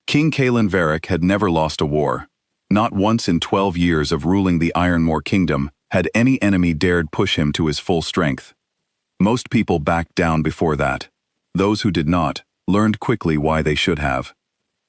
King Kalen Varric had never lost a war. Not once in 12 years of ruling the Ironmoor Kingdom had any enemy dared push him to his full strength. Most people backed down before that. Those who did not learned quickly why they should have.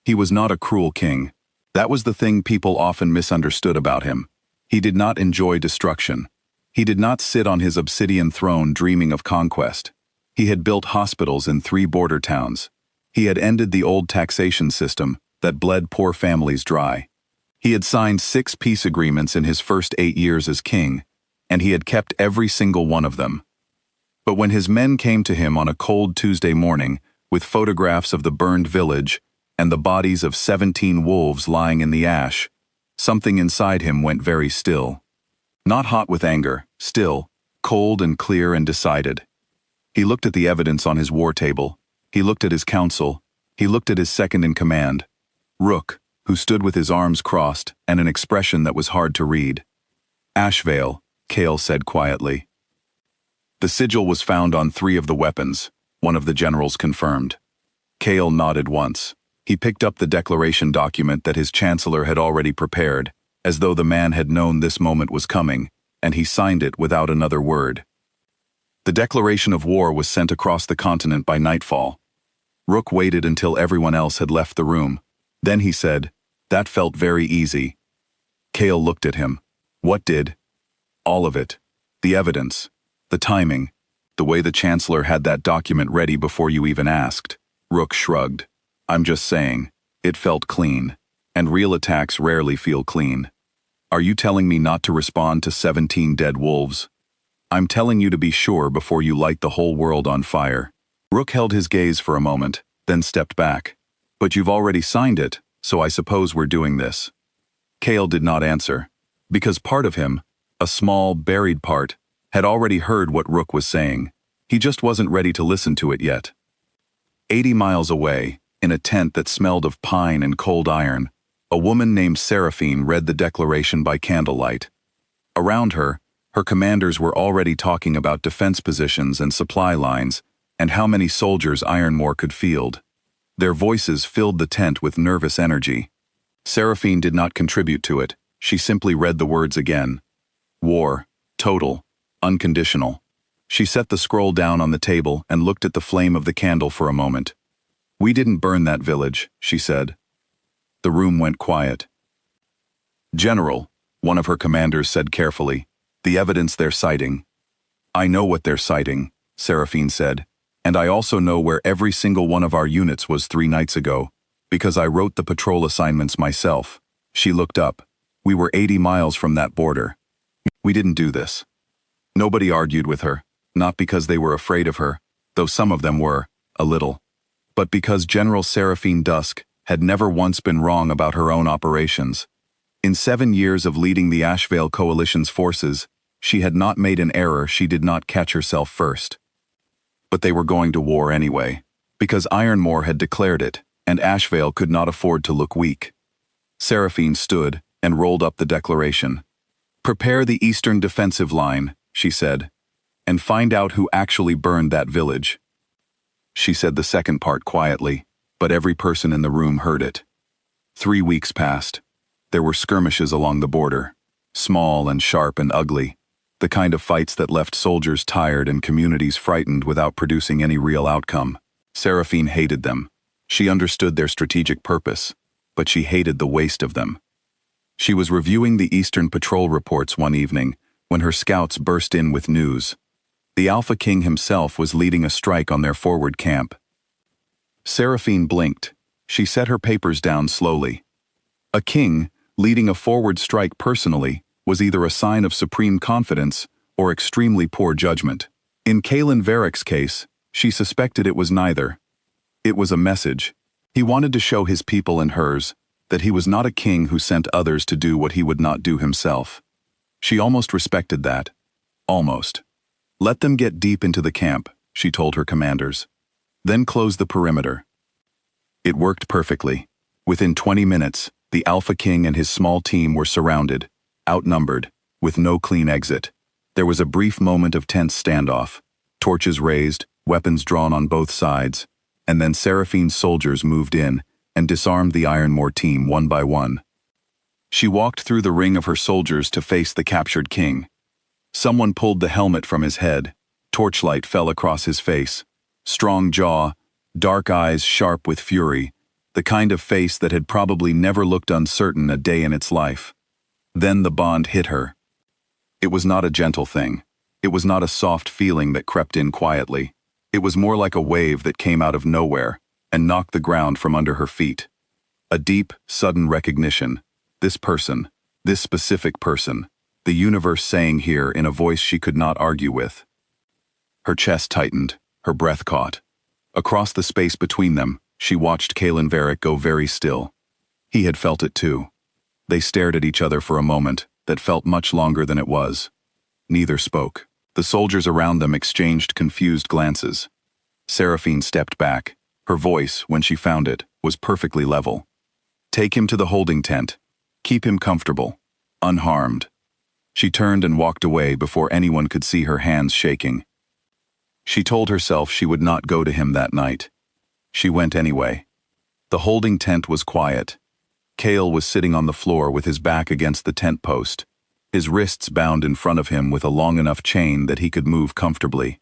He was not a cruel king. That was the thing people often misunderstood about him. He did not enjoy destruction. He did not sit on his obsidian throne dreaming of conquest. He had built hospitals in 3 border towns. He had ended the old taxation system that bled poor families dry. He had signed 6 peace agreements in his first 8 years as king, and he had kept every single one of them. But when his men came to him on a cold Tuesday morning with photographs of the burned village and the bodies of 17 wolves lying in the ash, something inside him went very still. Not hot with anger, still, cold and clear and decided. He looked at the evidence on his war table. He looked at his council. He looked at his second-in-command, Rook, who stood with his arms crossed and an expression that was hard to read. Ashvale, Cale said quietly. The sigil was found on 3 of the weapons, one of the generals confirmed. Cale nodded once. He picked up the declaration document that his chancellor had already prepared, as though the man had known this moment was coming, and he signed it without another word. The declaration of war was sent across the continent by nightfall. Rook waited until everyone else had left the room. Then he said, "That felt very easy." Cale looked at him. What did? All of it. The evidence. The timing. The way the chancellor had that document ready before you even asked. Rook shrugged. I'm just saying. It felt clean. And real attacks rarely feel clean. Are you telling me not to respond to 17 dead wolves? I'm telling you to be sure before you light the whole world on fire. Rook held his gaze for a moment, then stepped back. But you've already signed it, so I suppose we're doing this. Cale did not answer, because part of him, a small, buried part, had already heard what Rook was saying. He just wasn't ready to listen to it yet. 80 miles away, in a tent that smelled of pine and cold iron, a woman named Seraphine read the declaration by candlelight. Around her, her commanders were already talking about defense positions and supply lines, and how many soldiers Ironmoor could field. Their voices filled the tent with nervous energy. Seraphine did not contribute to it. She simply read the words again. War. Total. Unconditional. She set the scroll down on the table and looked at the flame of the candle for a moment. We didn't burn that village, she said. The room went quiet. General, one of her commanders said carefully, the evidence they're citing. I know what they're citing, Seraphine said, and I also know where every single one of our units was 3 nights ago, because I wrote the patrol assignments myself. She looked up. We were 80 miles from that border. We didn't do this. Nobody argued with her, not because they were afraid of her, though some of them were, a little, but because General Seraphine Dusk had never once been wrong about her own operations. In 7 years of leading the Ashvale Coalition's forces, she had not made an error she did not catch herself first. But they were going to war anyway, because Ironmoor had declared it, and Ashvale could not afford to look weak. Seraphine stood and rolled up the declaration. Prepare the eastern defensive line, she said, and find out who actually burned that village. She said the second part quietly, but every person in the room heard it. 3 weeks passed. There were skirmishes along the border, small and sharp and ugly, the kind of fights that left soldiers tired and communities frightened without producing any real outcome. Seraphine hated them. She understood their strategic purpose, but she hated the waste of them. She was reviewing the Eastern Patrol reports one evening when her scouts burst in with news. The Alpha King himself was leading a strike on their forward camp. Seraphine blinked. She set her papers down slowly. A king, leading a forward strike personally, was either a sign of supreme confidence or extremely poor judgment. In Kalen Varric's case, she suspected it was neither. It was a message. He wanted to show his people and hers that he was not a king who sent others to do what he would not do himself. She almost respected that. Almost. Let them get deep into the camp, she told her commanders. Then close the perimeter. It worked perfectly. Within 20 minutes, the Alpha King and his small team were surrounded, outnumbered, with no clean exit. There was a brief moment of tense standoff, torches raised, weapons drawn on both sides, and then Seraphine's soldiers moved in, and disarmed the Ironmore team one by one. She walked through the ring of her soldiers to face the captured king. Someone pulled the helmet from his head. Torchlight fell across his face. Strong jaw, dark eyes sharp with fury, the kind of face that had probably never looked uncertain a day in its life. Then the bond hit her. It was not a gentle thing. It was not a soft feeling that crept in quietly. It was more like a wave that came out of nowhere and knocked the ground from under her feet. A deep, sudden recognition. This person, this specific person, the universe saying here in a voice she could not argue with. Her chest tightened, her breath caught. Across the space between them, she watched Kaylen Varric go very still. He had felt it too. They stared at each other for a moment that felt much longer than it was. Neither spoke. The soldiers around them exchanged confused glances. Seraphine stepped back. Her voice, when she found it, was perfectly level. "Take him to the holding tent. Keep him comfortable, unharmed." She turned and walked away before anyone could see her hands shaking. She told herself she would not go to him that night. She went anyway. The holding tent was quiet. Cale was sitting on the floor with his back against the tent post, his wrists bound in front of him with a long enough chain that he could move comfortably.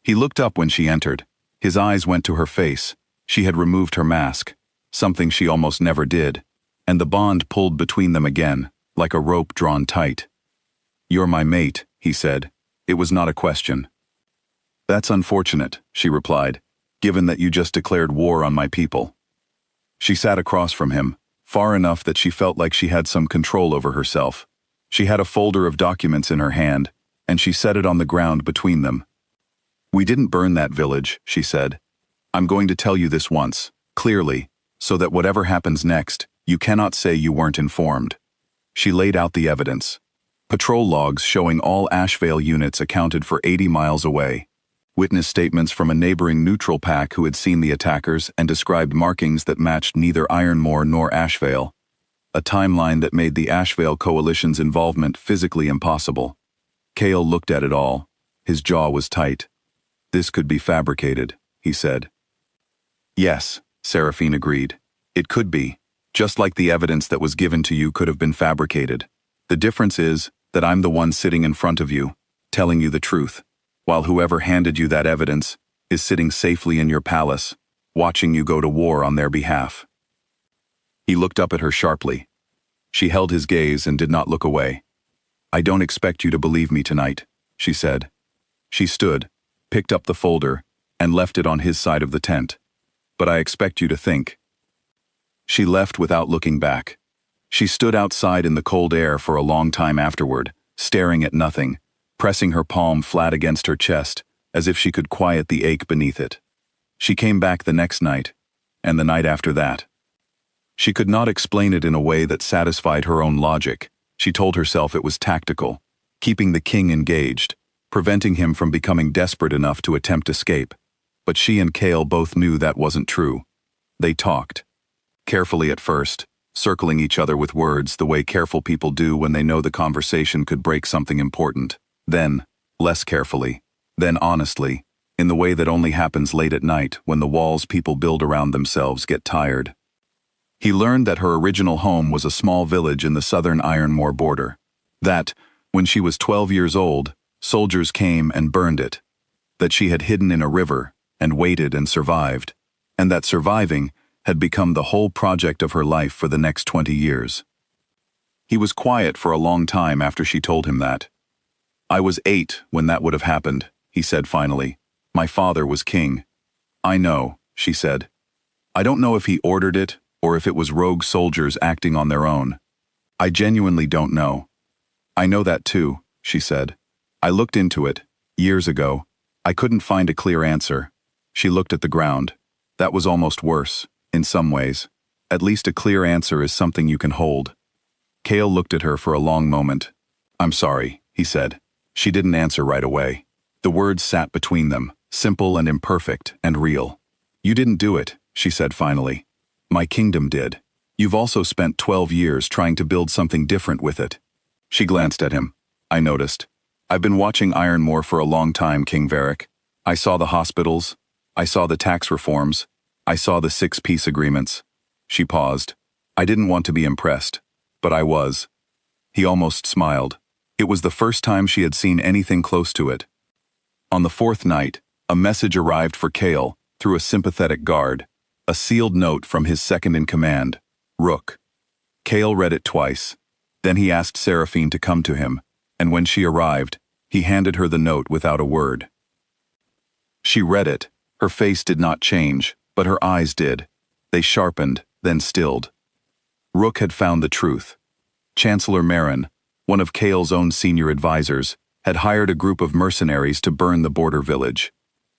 He looked up when she entered. His eyes went to her face. She had removed her mask, something she almost never did, and the bond pulled between them again, like a rope drawn tight. "You're my mate," he said. It was not a question. "That's unfortunate," she replied, "given that you just declared war on my people." She sat across from him, far enough that she felt like she had some control over herself. She had a folder of documents in her hand, and she set it on the ground between them. "We didn't burn that village," she said. "I'm going to tell you this once, clearly, so that whatever happens next, you cannot say you weren't informed." She laid out the evidence. Patrol logs showing all Ashvale units accounted for 80 miles away. Witness statements from a neighboring neutral pack who had seen the attackers and described markings that matched neither Ironmore nor Ashvale. A timeline that made the Ashvale Coalition's involvement physically impossible. Cale looked at it all. His jaw was tight. "This could be fabricated," he said. "Yes," Seraphine agreed. "It could be. Just like the evidence that was given to you could have been fabricated. The difference is that I'm the one sitting in front of you, telling you the truth, while whoever handed you that evidence is sitting safely in your palace, watching you go to war on their behalf." He looked up at her sharply. She held his gaze and did not look away. "I don't expect you to believe me tonight," she said. She stood, picked up the folder, and left it on his side of the tent. "But I expect you to think." She left without looking back. She stood outside in the cold air for a long time afterward, staring at nothing, pressing her palm flat against her chest, as if she could quiet the ache beneath it. She came back the next night, and the night after that. She could not explain it in a way that satisfied her own logic. She told herself it was tactical, keeping the king engaged, preventing him from becoming desperate enough to attempt escape. But she and Cale both knew that wasn't true. They talked. Carefully at first, circling each other with words the way careful people do when they know the conversation could break something important. Then, less carefully. Then honestly, in the way that only happens late at night when the walls people build around themselves get tired. He learned that her original home was a small village in the southern Ironmore border. That, when she was 12 years old, soldiers came and burned it. That she had hidden in a river and waited and survived. And that surviving had become the whole project of her life for the next 20 years. He was quiet for a long time after she told him that. "I was 8 when that would have happened," he said finally. "My father was king." "I know," she said. "I don't know if he ordered it or if it was rogue soldiers acting on their own. I genuinely don't know." "I know that too," she said. "I looked into it, years ago. I couldn't find a clear answer." She looked at the ground. That was almost worse, in some ways. At least a clear answer is something you can hold. Cale looked at her for a long moment. "I'm sorry," he said. She didn't answer right away. The words sat between them, simple and imperfect and real. "You didn't do it," she said finally. "My kingdom did. You've also spent 12 years trying to build something different with it." She glanced at him. "I noticed. I've been watching Ironmore for a long time, King Varric. I saw the hospitals. I saw the tax reforms. I saw the 6 peace agreements. She paused. I didn't want to be impressed, but I was. He almost smiled. It was the first time she had seen anything close to it. On the fourth night, a message arrived for Kale through a sympathetic guard, a sealed note from his second-in-command, Rook. Kale read it twice. Then he asked Seraphine to come to him, and when she arrived, he handed her the note without a word. She read it. Her face did not change, but her eyes did. They sharpened, then stilled. Rook had found the truth. Chancellor Marin, one of Kale's own senior advisors, had hired a group of mercenaries to burn the border village.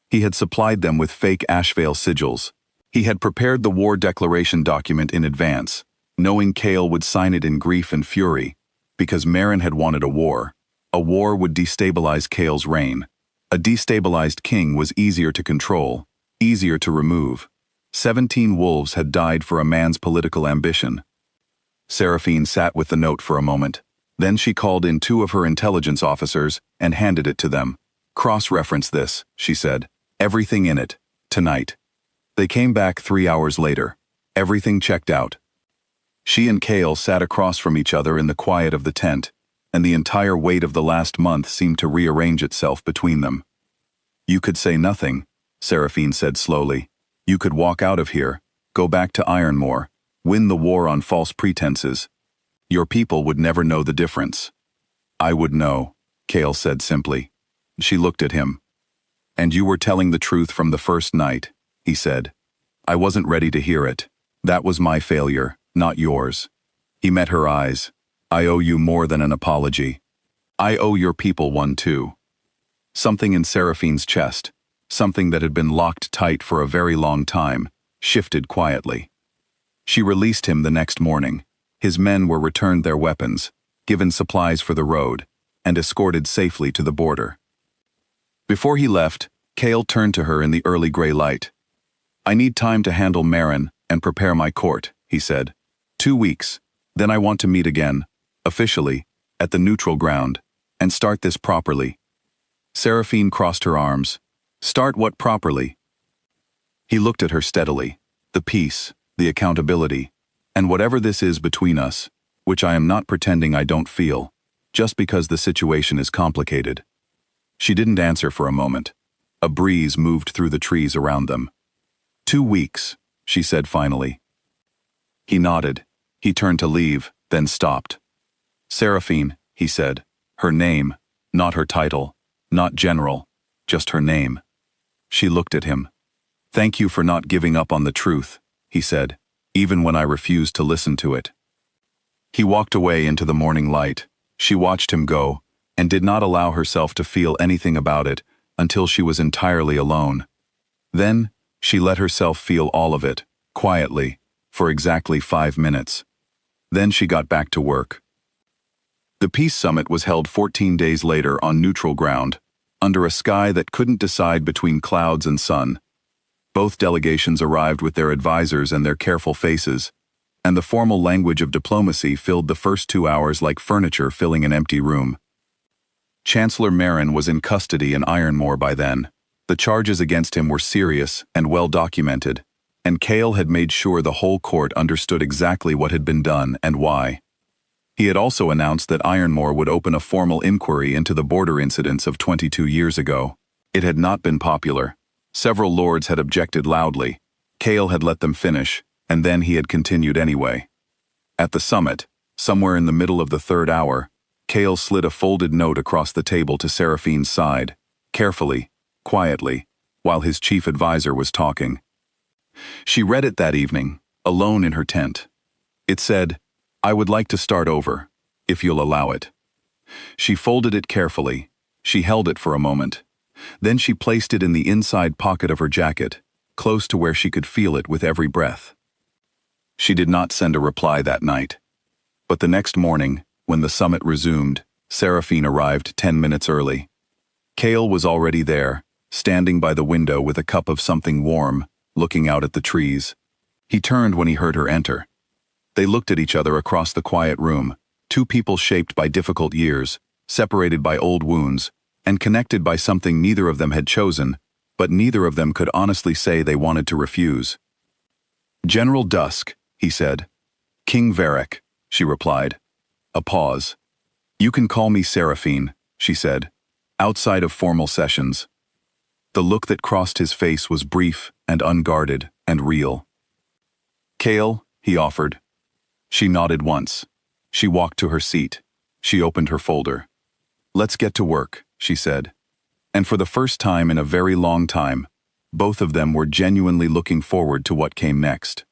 He had supplied them with fake Ashvale sigils. He had prepared the war declaration document in advance, knowing Kale would sign it in grief and fury, because Marin had wanted a war. A war would destabilize Kale's reign. A destabilized king was easier to control, easier to remove. 17 wolves had died for a man's political ambition. Seraphine sat with the note for a moment. Then she called in 2 of her intelligence officers and handed it to them. Cross-reference this, she said. Everything in it. Tonight. They came back 3 hours later. Everything checked out. She and Kale sat across from each other in the quiet of the tent, and the entire weight of the last month seemed to rearrange itself between them. You could say nothing, Seraphine said slowly. You could walk out of here, go back to Ironmoor, win the war on false pretenses. Your people would never know the difference. I would know, Kale said simply. She looked at him. And you were telling the truth from the first night, he said. I wasn't ready to hear it. That was my failure, not yours. He met her eyes. I owe you more than an apology. I owe your people one too. Something in Seraphine's chest, something that had been locked tight for a very long time, shifted quietly. She released him the next morning. His men were returned their weapons, given supplies for the road, and escorted safely to the border. Before he left, Kale turned to her in the early gray light. I need time to handle Marin and prepare my court, he said. 2 weeks, then I want to meet again, officially, at the neutral ground, and start this properly. Seraphine crossed her arms. Start what properly? He looked at her steadily. The peace, the accountability, and whatever this is between us, which I am not pretending I don't feel, just because the situation is complicated. She didn't answer for a moment. A breeze moved through the trees around them. 2 weeks, she said finally. He nodded. He turned to leave, then stopped. Seraphine, he said. Her name, not her title, not general, just her name. She looked at him. Thank you for not giving up on the truth, he said, even when I refused to listen to it. He walked away into the morning light. She watched him go, and did not allow herself to feel anything about it until she was entirely alone. Then, she let herself feel all of it, quietly, for exactly 5 minutes. Then she got back to work. The Peace Summit was held 14 days later on neutral ground, under a sky that couldn't decide between clouds and sun. Both delegations arrived with their advisors and their careful faces, and the formal language of diplomacy filled the first 2 hours like furniture filling an empty room. Chancellor Marin was in custody in Ironmoor by then. The charges against him were serious and well documented, and Kale had made sure the whole court understood exactly what had been done and why. He had also announced that Ironmoor would open a formal inquiry into the border incidents of 22 years ago. It had not been popular. Several lords had objected loudly. Kale had let them finish, and then he had continued anyway. At the summit, somewhere in the middle of the 3rd hour, Kale slid a folded note across the table to Seraphine's side, carefully, quietly, while his chief advisor was talking. She read it that evening, alone in her tent. It said, I would like to start over, if you'll allow it. She folded it carefully. She held it for a moment. Then she placed it in the inside pocket of her jacket, close to where she could feel it with every breath. She did not send a reply that night. But the next morning, when the summit resumed, Seraphine arrived 10 minutes early. Kale was already there, standing by the window with a cup of something warm, looking out at the trees. He turned when he heard her enter. They looked at each other across the quiet room, 2 people shaped by difficult years, separated by old wounds, and connected by something neither of them had chosen, but neither of them could honestly say they wanted to refuse. General Dusk, he said. King Varric, she replied. A pause. You can call me Seraphine, she said, outside of formal sessions. The look that crossed his face was brief and unguarded and real. Kale, he offered. She nodded once. She walked to her seat. She opened her folder. Let's get to work, she said. And for the first time in a very long time, both of them were genuinely looking forward to what came next.